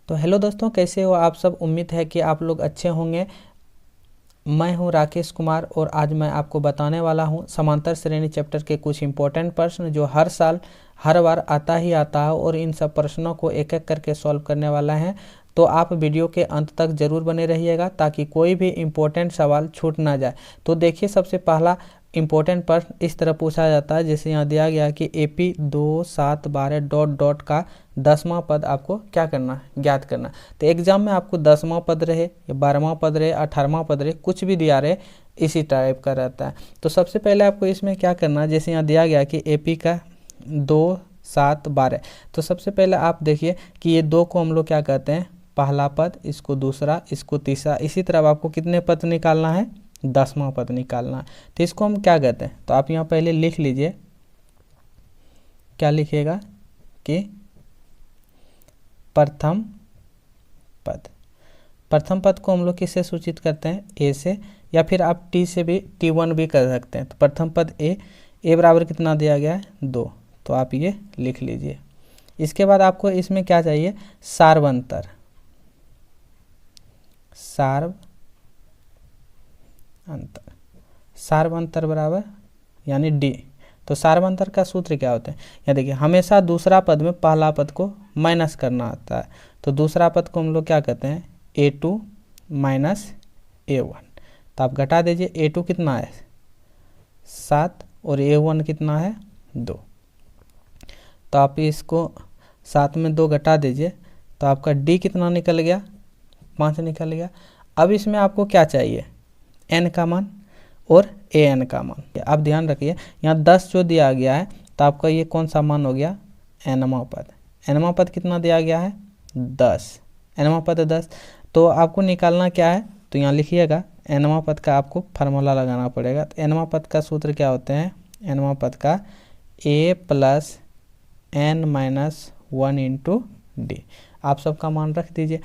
तो हेलो दोस्तों, कैसे हो आप सब। उम्मीद है कि आप लोग अच्छे होंगे। मैं हूं राकेश कुमार और आज मैं आपको बताने वाला हूं समांतर श्रेणी चैप्टर के कुछ इंपॉर्टेंट प्रश्न जो हर साल हर बार आता ही आता है और इन सब प्रश्नों को एक एक करके सॉल्व करने वाला है। तो आप वीडियो के अंत तक जरूर बने रहिएगा ताकि कोई भी इम्पोर्टेंट सवाल छूट ना जाए। तो देखिए, सबसे पहला इम्पोर्टेंट प्रश्न इस तरह पूछा जाता है, जैसे यहाँ दिया गया कि AP 2, 7, 12 डॉट डॉट का 10वां पद आपको क्या करना है, ज्ञात करना। तो एग्जाम में आपको 10वां पद रहे या 12वां पद रहे, 18वां पद रहे, कुछ भी दिया रहे, इसी टाइप का रहता है। तो सबसे पहले आपको इसमें क्या करना है, जैसे यहाँ दिया गया कि AP का 2, 7, 12। तो सबसे पहले आप देखिए कि ये 2 को हम लोग क्या कहते हैं, पहला पद, इसको दूसरा, इसको तीसरा। इसी तरह आपको कितने पद निकालना है, 10वां पद निकालना है। तो इसको हम क्या कहते हैं, तो आप यहाँ पहले लिख लीजिए। क्या लिखिएगा कि प्रथम पद। प्रथम पद को हम लोग किससे सूचित करते हैं, ए से, या फिर आप टी से भी, T1 भी कर सकते हैं। तो प्रथम पद ए बराबर कितना दिया गया है, 2। तो आप ये लिख लीजिए। इसके बाद आपको इसमें क्या चाहिए, सार्वंतर। सार्वंतर बराबर यानी डी। तो सार्वंतर का सूत्र क्या होता है, यहाँ देखिए, हमेशा दूसरा पद में पहला पद को माइनस करना आता है। तो दूसरा पद को हम लोग क्या कहते हैं, A2 माइनस A1। तो आप घटा दीजिए, A2 कितना है, 7, और A1 कितना है, 2। तो आप इसको 7 में 2 घटा दीजिए, तो आपका D कितना निकल गया, 5 निकल गया। अब इसमें आपको क्या चाहिए, n का मान और an का मान। आप ध्यान रखिए, यहाँ 10 जो दिया गया है, तो आपका ये कौन सा मान हो गया, nवां पद। nवां पद कितना दिया गया है, 10। nवां पद 10। तो आपको निकालना क्या है, तो यहाँ लिखिएगा, nवां पद का आपको फार्मूला लगाना पड़ेगा। तो nवां पद का सूत्र क्या होते हैं, nवां पद का a plus n minus 1 into D. आप सबका मान रख दीजिए।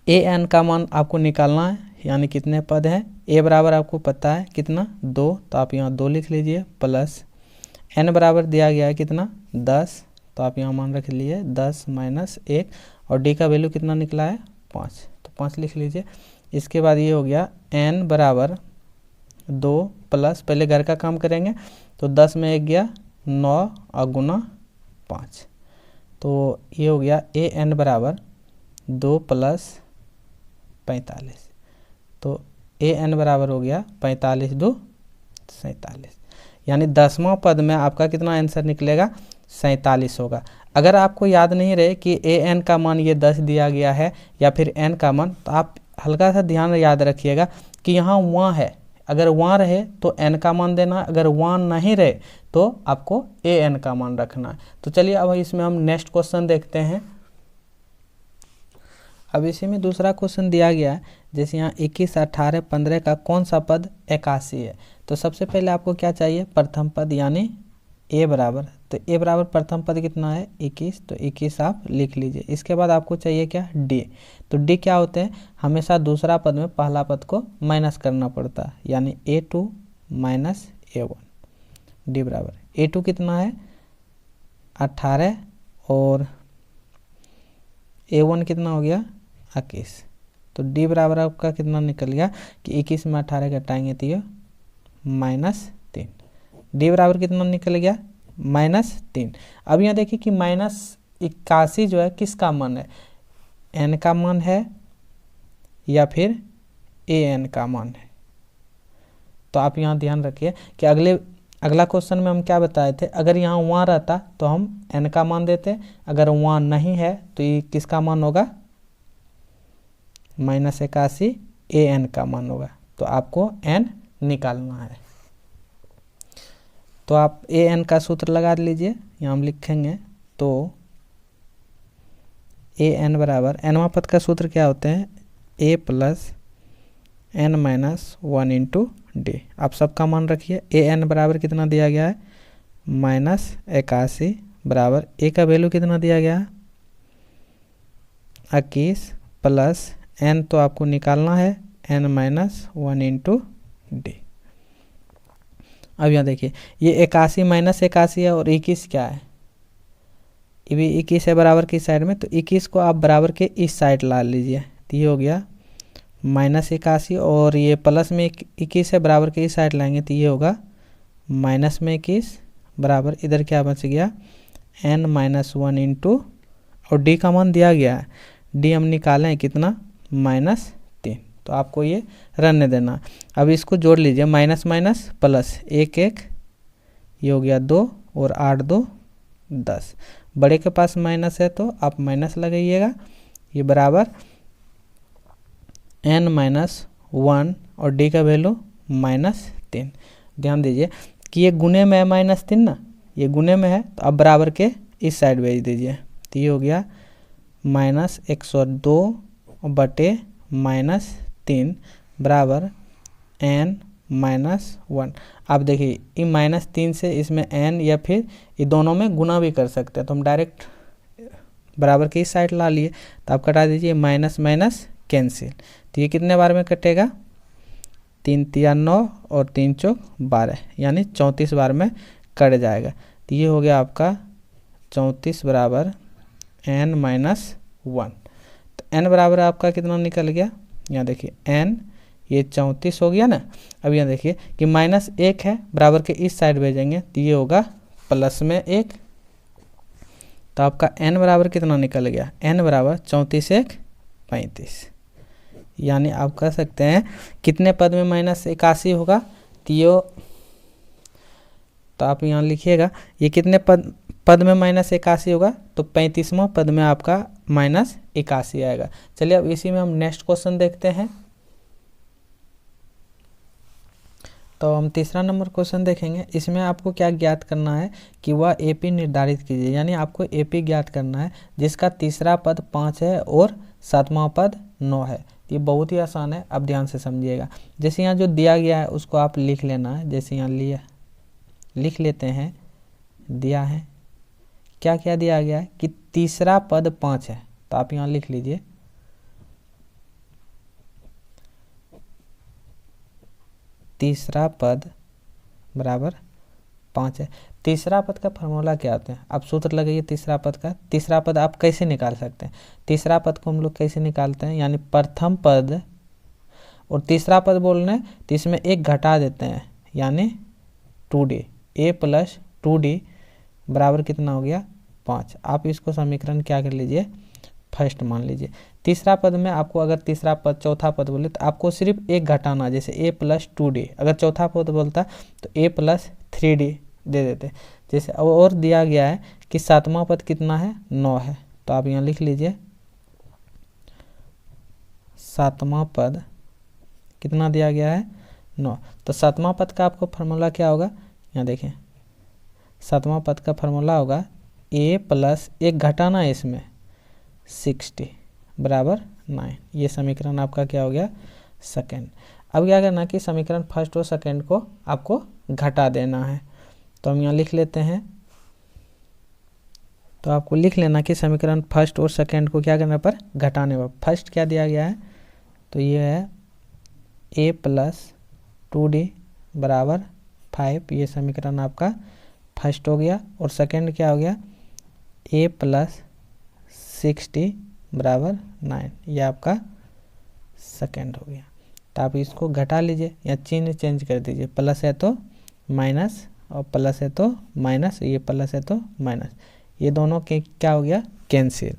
an का मान आपको निकालना है, यानी कितने पद हैं, a बराबर आपको पता है कितना, 2। तो आप यहाँ 2 लिख लीजिए, प्लस n बराबर दिया गया है कितना, 10। तो आप यहाँ मान रख लीजिए, 10 माइनस 1, और d का वैल्यू कितना निकला है, 5। तो 5 लिख लीजिए। इसके बाद ये हो गया n बराबर 2 प्लस, पहले घर का काम करेंगे, तो 10 में 1 गया 9 और गुना 5। तो ये हो गया an बराबर 2 प्लस 45। तो an बराबर हो गया 45 2 47, यानी 10वां पद में आपका कितना आंसर निकलेगा, 47 होगा। अगर आपको याद नहीं रहे कि an का मान ये 10 दिया गया है या फिर n का मान, तो आप हल्का सा ध्यान याद रखिएगा कि यहाँ वहाँ है, अगर वहाँ रहे तो n का मान देना, अगर वहाँ नहीं रहे तो आपको an का मान रखना है। तो चलिए अब इसमें हम नेक्स्ट क्वेश्चन देखते हैं। अब इसी में दूसरा क्वेश्चन दिया गया है, जैसे यहाँ 21, 18, 15 का कौन सा पद 81 है। तो सबसे पहले आपको क्या चाहिए, प्रथम पद, यानी a बराबर। तो a बराबर प्रथम पद कितना है, 21। तो 21 आप लिख लीजिए। इसके बाद आपको चाहिए क्या, d। तो d क्या होते हैं, हमेशा दूसरा पद में पहला पद को माइनस करना पड़ता है, यानी A2 माइनस A1। d बराबर A2 कितना है, 18, और A1 कितना हो गया, 21। तो d बराबर आपका कितना निकल गया कि 21 में 18 घटाएंगे तो ये -3। d बराबर कितना निकल गया, -3। अब यहाँ देखिए कि -81 जो है किसका मान है, n का मान है या फिर an का मान है। तो आप यहाँ ध्यान रखिए कि अगला क्वेश्चन में हम क्या बताए थे, अगर यहाँ वहाँ रहता तो हम n का मान देते, अगर वहाँ नहीं है तो ये किसका मान होगा, -81 an का मान होगा। तो आपको n निकालना है। तो आप an का सूत्र लगा लीजिए, यहाँ हम लिखेंगे। तो an बराबर, nवां पद का सूत्र क्या होते हैं, a plus n minus 1 into D. आप सबका मान रखिए। an बराबर कितना दिया गया है, -81 बराबर a का वैल्यू कितना दिया गया है, 21, प्लस n तो आपको निकालना है, n माइनस 1 इंटू डी। अब यहाँ देखिए, ये 81 माइनस 81 है और 21 क्या है, ये भी 21 है बराबर की साइड में, तो 21 को आप बराबर के इस साइड ला लीजिए, तो ये हो गया -81, और ये प्लस में 21 है बराबर के इस साइड लाएंगे तो ये होगा -21 बराबर, इधर क्या बच गया n-1 इंटू, और d का मान दिया गया है, d हम निकाले हैं कितना -3, तो आपको ये रहने देना। अब इसको जोड़ लीजिए, माइनस माइनस प्लस, 1 ये हो गया 2 और 8 2 10, बड़े के पास माइनस है तो आप माइनस लगाइएगा, ये बराबर n-1 और d का वैल्यू -3। ध्यान दीजिए कि ये गुने में है -3 ना, ये गुने में है, तो अब बराबर के इस साइड भेज दीजिए, तो ये हो गया -102 बटे -3 बराबर n-1। आप देखिए ये -3 से इसमें n या फिर ये दोनों में गुना भी कर सकते हैं, तो हम डायरेक्ट बराबर की इस साइड ला लिए, तो आप कटा दीजिए, माइनस माइनस कैंसिल, तो ये कितने बार में कटेगा 3 3 9 और 3 4 12, यानी 34 बार में कट जाएगा। तो ये हो गया आपका 34 बराबर n-1। तो n बराबर आपका कितना निकल गया, यहाँ देखिए n ये 34 हो गया ना। अब यहाँ देखिए कि -1 है बराबर के इस साइड भेजेंगे तो ये होगा +1, तो आपका n बराबर कितना निकल गया, n बराबर 34 1 35, यानी आप कह सकते हैं कितने पद में -81 होगा, तो आप यहाँ लिखिएगा ये कितने पद में -81 होगा, तो 35वां पद में आपका -81 आएगा। चलिए अब इसी में हम नेक्स्ट क्वेश्चन देखते हैं। तो हम तीसरा नंबर क्वेश्चन देखेंगे। इसमें आपको क्या ज्ञात करना है कि वह एपी निर्धारित कीजिए, यानी आपको एपी ज्ञात करना है जिसका तीसरा पद 5 है और 7वां पद 9 है। ये बहुत ही आसान है, आप ध्यान से समझिएगा। जैसे यहाँ जो दिया गया है उसको आप लिख लेना है, जैसे यहाँ लिख लेते हैं, दिया है क्या क्या दिया गया है कि तीसरा पद 5 है, तो आप यहाँ लिख लीजिए तीसरा पद बराबर 5 है। तीसरा पद का फॉर्मूला क्या होता है, आप सूत्र लगाइए तीसरा पद का। तीसरा पद आप कैसे निकाल सकते हैं, तीसरा पद को हम लोग कैसे निकालते हैं, यानी प्रथम पद और तीसरा पद बोल रहे हैं तो इसमें एक घटा देते हैं, यानी 2d, a + 2d बराबर कितना हो गया 5। आप इसको समीकरण क्या कर लीजिए, फर्स्ट मान लीजिए। तीसरा पद में आपको अगर तीसरा पद चौथा पद बोले तो आपको सिर्फ एक घटाना, जैसे a + 2d, अगर चौथा पद बोलता तो a + 3d दे देते। जैसे और दिया गया है कि 7वां पद कितना है 9 है, तो आप यहाँ लिख लीजिए 7वां पद कितना दिया गया है 9। तो 7वां पद का आपको फार्मूला क्या होगा, यहाँ देखें 7वां पद का फार्मूला होगा a + एक घटाना है इसमें 60 बराबर 9। ये समीकरण आपका क्या हो गया सेकेंड। अब क्या करना कि समीकरण फर्स्ट और सेकेंड को आपको घटा देना है, तो हम यहाँ लिख लेते हैं। तो आपको लिख लेना कि समीकरण फर्स्ट और सेकेंड को क्या करने पर घटाने पर। फर्स्ट क्या दिया गया है, तो ये है a + 2d बराबर 5, ये समीकरण आपका फर्स्ट हो गया। और सेकेंड क्या हो गया a + 60 बराबर 9, ये आपका सेकेंड हो गया। तो आप इसको घटा लीजिए या चिन्ह चेंज कर दीजिए, प्लस है तो माइनस और प्लस है तो माइनस, ये प्लस है तो माइनस, ये दोनों के क्या हो गया कैंसिल।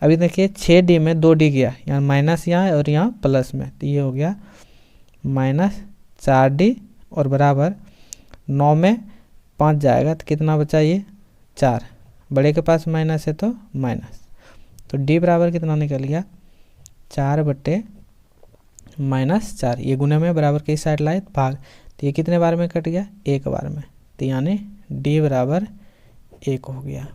अभी देखिए 6d में 2d गया, यहाँ माइनस यहाँ और यहाँ प्लस में, तो ये हो गया -4d और बराबर 9 में 5 जाएगा तो कितना बचा ये 4, बड़े के पास माइनस है तो माइनस, तो d बराबर कितना निकल गया 4 बटे -4, ये गुने में बराबर की साइड लाए भाग, तो ये कितने बार में कट गया एक बार में, तो यानी d बराबर 1 हो गया।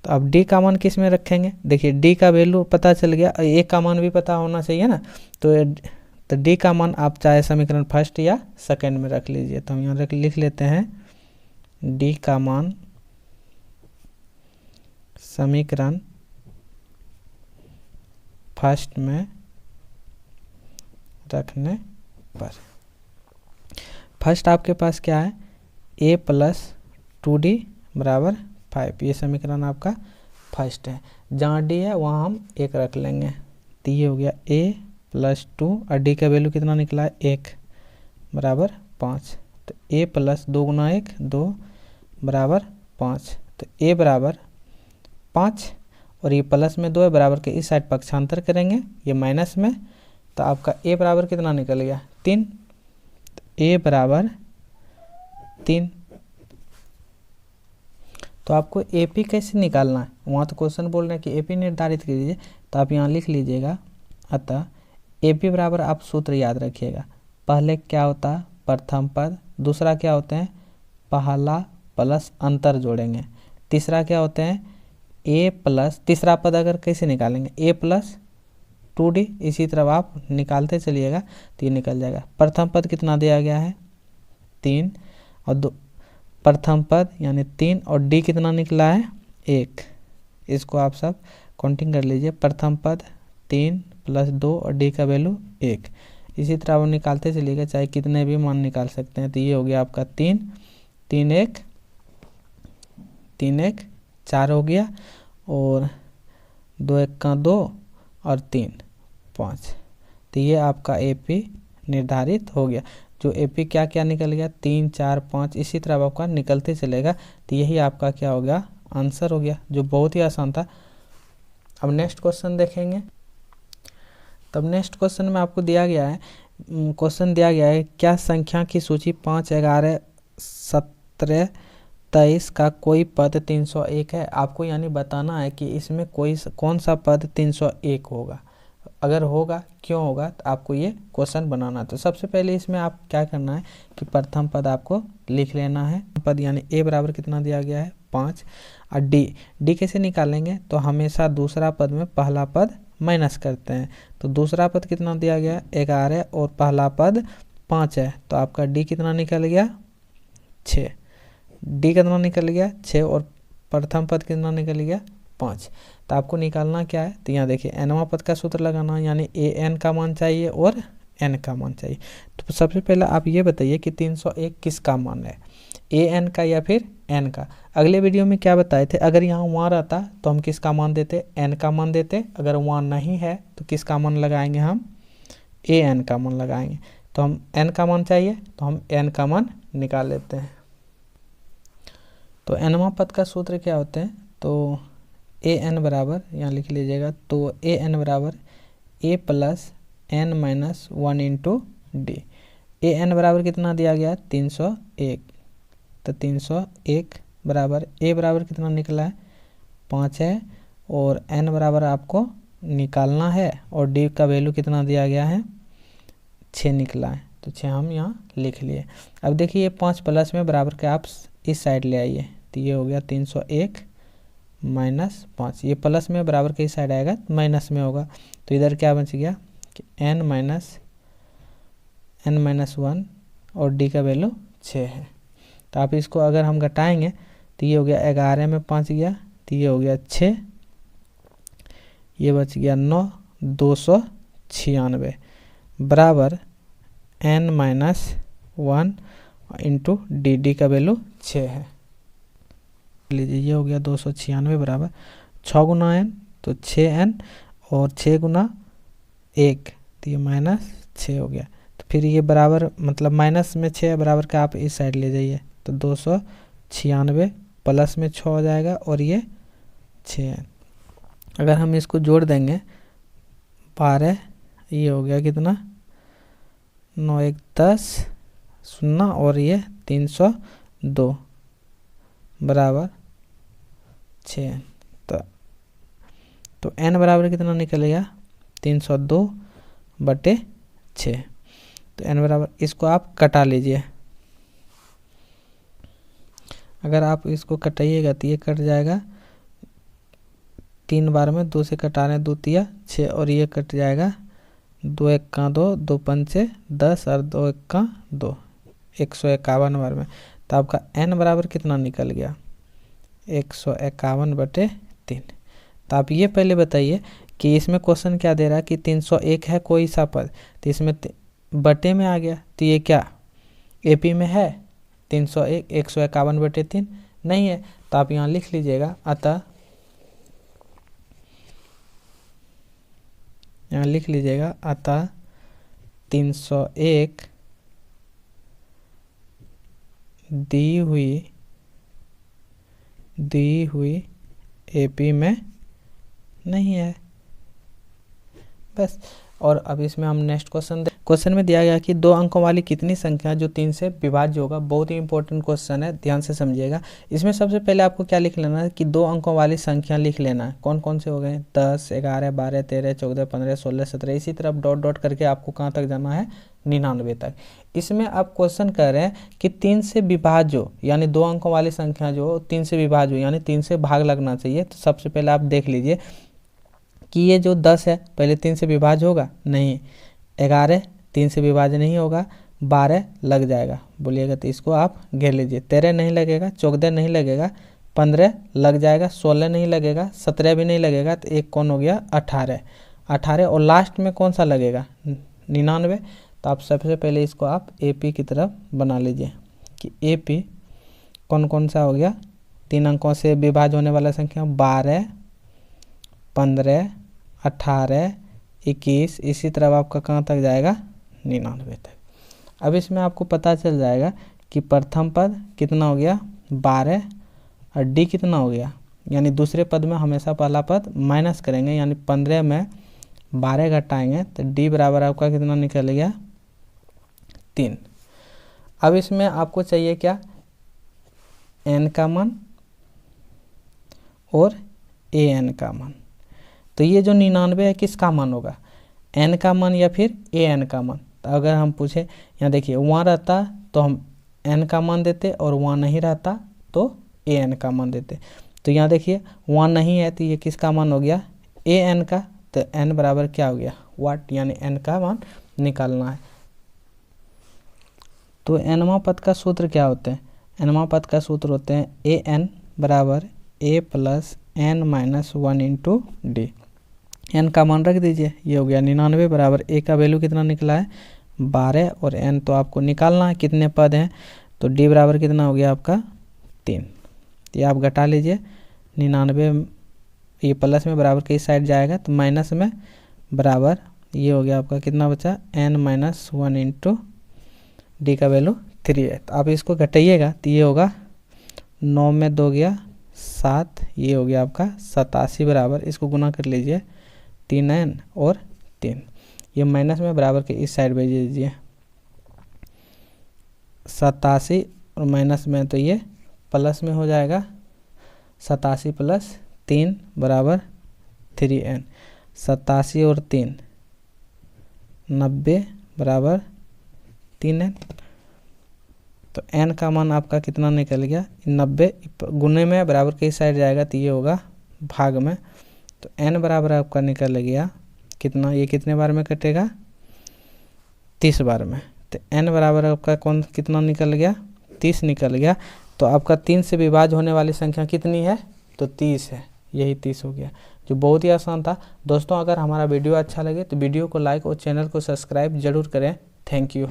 तो अब d का मान किस में रखेंगे, देखिए d का वैल्यू पता चल गया, a का मान भी पता होना चाहिए ना, तो d का मान आप चाहे समीकरण फर्स्ट या सेकेंड में रख लीजिए। तो हम यहाँ लिख लेते हैं d का मान समीकरण फर्स्ट में रखने पर। फर्स्ट आपके पास क्या है a + 2d बराबर 5। ये समीकरण आपका फर्स्ट है। जहाँ डी है वहाँ हम 1 रख लेंगे। तो ये हो गया a + 2 और डी का वैल्यू कितना निकला है 1 बराबर 5। तो a + 2 × 1 2 बराबर 5। तो a बराबर 5 और ये प्लस में 2 है, बराबर के इस साइड पक्षांतर करेंगे, ये माइनस में, तो आपका a बराबर कितना निकल गया 3। तो a बराबर 3। तो आपको AP कैसे निकालना है, वहाँ तो क्वेश्चन बोल रहे हैं कि AP निर्धारित कीजिए, तो आप यहाँ लिख लीजिएगा। अतः AP बराबर आप सूत्र याद रखिएगा। पहले क्या होता है प्रथम पद, दूसरा क्या होते हैं पहला प्लस अंतर जोड़ेंगे, तीसरा क्या होते हैं a प्लस, तीसरा पद अगर कैसे निकालेंगे a + 2d, इसी तरह आप निकालते चलिएगा तो ये निकल जाएगा। प्रथम पद कितना दिया गया है 3 और प्रथम पद यानी 3 और d कितना निकला है 1। इसको आप सब काउंटिंग कर लीजिए। प्रथम पद 3 + 2 और d का वैल्यू 1। इसी तरह आप निकालते चलिएगा, चाहे कितने भी मान निकाल सकते हैं। तो ये हो गया आपका 3 3 1 3 1 4 हो गया, और 2 1 का 2 और 3 5। तो ये आपका AP निर्धारित हो गया। जो AP क्या क्या निकल गया 3 4 5, इसी तरह आपका निकलते चलेगा। तो यही आपका क्या हो गया आंसर हो गया, जो बहुत ही आसान था। अब नेक्स्ट क्वेश्चन देखेंगे। तब नेक्स्ट क्वेश्चन में आपको दिया गया है, क्वेश्चन दिया गया है क्या संख्या की सूची 5 11 17 23 का कोई पद 301 है। आपको यानी बताना है कि इसमें कौन सा पद 301 होगा, अगर होगा क्यों होगा, तो आपको ये क्वेश्चन बनाना है। तो सबसे पहले इसमें आप क्या करना है कि प्रथम पद आपको लिख लेना है। पद यानी a बराबर कितना दिया गया है 5 और d कैसे निकालेंगे, तो हमेशा दूसरा पद में पहला पद माइनस करते हैं। तो दूसरा पद कितना दिया गया 11 और पहला पद 5 है, तो आपका d कितना निकल गया 6। d कितना निकल गया 6 और प्रथम पद कितना निकल गया 5। तो आपको निकालना क्या है, तो यहाँ देखिए nवां पद का सूत्र लगाना, यानी an का मान चाहिए और n का मान चाहिए। तो सबसे पहले आप ये बताइए कि 301 किसका मान है, an का या फिर n का। अगले वीडियो में क्या बताए थे, अगर यहाँ 1 रहता तो हम किसका मान देते n का मान देते, अगर 1 नहीं है तो किसका मान लगाएंगे हम an का मान लगाएंगे। तो हम n का मान चाहिए तो हम n का मान निकाल लेते हैं। तो nवां पद का सूत्र क्या होते हैं, तो an बराबर यहाँ लिख लीजिएगा। तो an बराबर a + n - 1 × d। an बराबर कितना दिया गया 301। तो 301 बराबर a बराबर कितना निकला है 5 है, और n बराबर आपको निकालना है, और d का वैल्यू कितना दिया गया है 6 निकला है। तो 6 हम यहाँ लिख लिए। अब देखिए ये 5 प्लस में बराबर के आप इस साइड ले आइए, तो ये हो गया 301 - 5। ये प्लस में बराबर के इस साइड आएगा माइनस में होगा, तो इधर क्या बच गया कि n - 1 और d का वैल्यू 6 है। तो आप इसको अगर हम घटाएंगे तो ये हो गया 11 में 5 गया, तो ये हो गया 6, ये बच गया 9 296 बराबर n - 1 × d का वैल्यू 6 है। लीजिए ये हो गया 296 बराबर 6 × n तो 6n और 6 × 1 तो ये -6 हो गया। तो फिर ये बराबर मतलब माइनस में 6 बराबर का आप इस साइड ले जाइए, तो 296 प्लस में 6 हो जाएगा और ये 6n। अगर हम इसको जोड़ देंगे 12, ये हो गया कितना 9 1 10 0 और ये 302 बराबर 6n। तो n बराबर कितना निकलेगा 302/6। तो n बराबर, इसको आप कटा लीजिए। अगर आप इसको कटाइएगा तो ये कट जाएगा 3 बार में, 2 से कटा रहे हैं 2 तिया 6 और ये कट जाएगा 2 1 का 2 2 5 10 और 2 1 का 2 151 बार में। तो आपका n बराबर कितना निकल गया 151/3। तो आप ये पहले बताइए कि इसमें क्वेश्चन क्या दे रहा है कि 301 है कोई सा पद, तो इसमें बटे में आ गया, तो ये क्या AP में है 301 151/3 नहीं है। तो आप यहाँ लिख लीजिएगा, अतः यहाँ लिख लीजिएगा अतः 301 दी हुई एपी में नहीं है। बस। और अब इसमें हम नेक्स्ट क्वेश्चन में दिया गया कि 2 अंकों वाली कितनी संख्या जो 3 से विभाज्य होगा। बहुत ही इंपॉर्टेंट क्वेश्चन है, ध्यान से समझिएगा। इसमें सबसे पहले आपको क्या लिख लेना है कि 2 अंकों वाली संख्या लिख लेना है। कौन कौन से हो गए? 10, 11, 12, 13, 14, 15, 16, 17। इसी तरह डॉट डॉट करके आपको कहाँ तक जाना है? 99 तक। इसमें आप क्वेश्चन कर रहे हैं कि 3 से विभाज्य हो, यानी 2 अंकों वाली संख्या जो 3 से विभाज्य हो, यानी 3 से भाग लगना चाहिए। तो सबसे पहले आप देख लीजिए कि ये जो 10 है पहले 3 से विभाज्य होगा? नहीं। 11 3 से विभाज्य नहीं होगा। 12 लग जाएगा, बोलिएगा तो इसको आप घेर लीजिए। 13 नहीं लगेगा, 14 नहीं लगेगा, 15 लग जाएगा, 16 नहीं लगेगा, 17 भी नहीं लगेगा। तो एक कौन हो गया? 18 और लास्ट में कौन सा लगेगा? 99। तो आप सबसे पहले इसको आप AP की तरफ बना लीजिए कि AP कौन कौन सा हो गया? 3 अंकों से विभाज्य होने वाला संख्या 12, 15, 18, 21। इसी तरह आपका कहाँ तक जाएगा? 99 तक। अब इसमें आपको पता चल जाएगा कि प्रथम पद कितना हो गया? 12 और D कितना हो गया? यानी दूसरे पद में हमेशा पहला पद माइनस करेंगे, यानी 15 में 12 घटाएंगे तो D बराबर आपका कितना निकल गया? 3। अब इसमें आपको चाहिए क्या? N का मान और AN का मान। तो ये जो 99 है किसका मान होगा? N का मान या फिर AN का मान? तो अगर हम पूछे, यहाँ देखिए वहाँ रहता तो हम N का मान देते और वहाँ नहीं रहता तो AN का मान देते। तो यहाँ देखिए वहाँ नहीं है तो ये किसका मान हो गया? AN का। तो N बराबर क्या हो गया? वाट, यानी N का मान निकालना है। तो nवां पद का सूत्र क्या होते हैं? nवां पद का सूत्र होते हैं AN बराबर A plus N minus 1 into D। N का मान रख दीजिए, ये हो गया 99 बराबर A का वैल्यू कितना निकला है? 12 और N तो आपको निकालना है कितने पद हैं। तो D बराबर कितना हो गया आपका? 3। ये आप घटा लीजिए। 99 ये प्लस में बराबर के इस साइड जाएगा तो माइनस में बराबर ये हो गया आपका कितना बचा? N माइनस 1 इंटू D का वैल्यू 3 है। तो आप इसको घटाइएगा तो ये होगा 9 में 2 गया 7, ये हो गया आपका 87 बराबर, इसको गुना कर लीजिए 3N और 3। ये माइनस में बराबर के इस साइड भेज दीजिए। 87 और माइनस में तो ये प्लस में हो जाएगा। 87 प्लस 3 बराबर 3N। 87 और 3 90 बराबर 3N। तो N का मान आपका कितना निकल गया? 90 गुने में बराबर के इस साइड जाएगा तो ये होगा भाग में। तो N बराबर आपका निकल गया कितना? ये कितने बार में कटेगा? 30 बार में। तो N बराबर आपका कौन कितना निकल गया? 30 निकल गया। तो आपका 3 से विभाज्य होने वाली संख्या कितनी है? तो 30 है, यही 30 हो गया, जो बहुत ही आसान था। दोस्तों अगर हमारा वीडियो अच्छा लगे तो वीडियो को लाइक और चैनल को सब्सक्राइब जरूर करें। Thank you.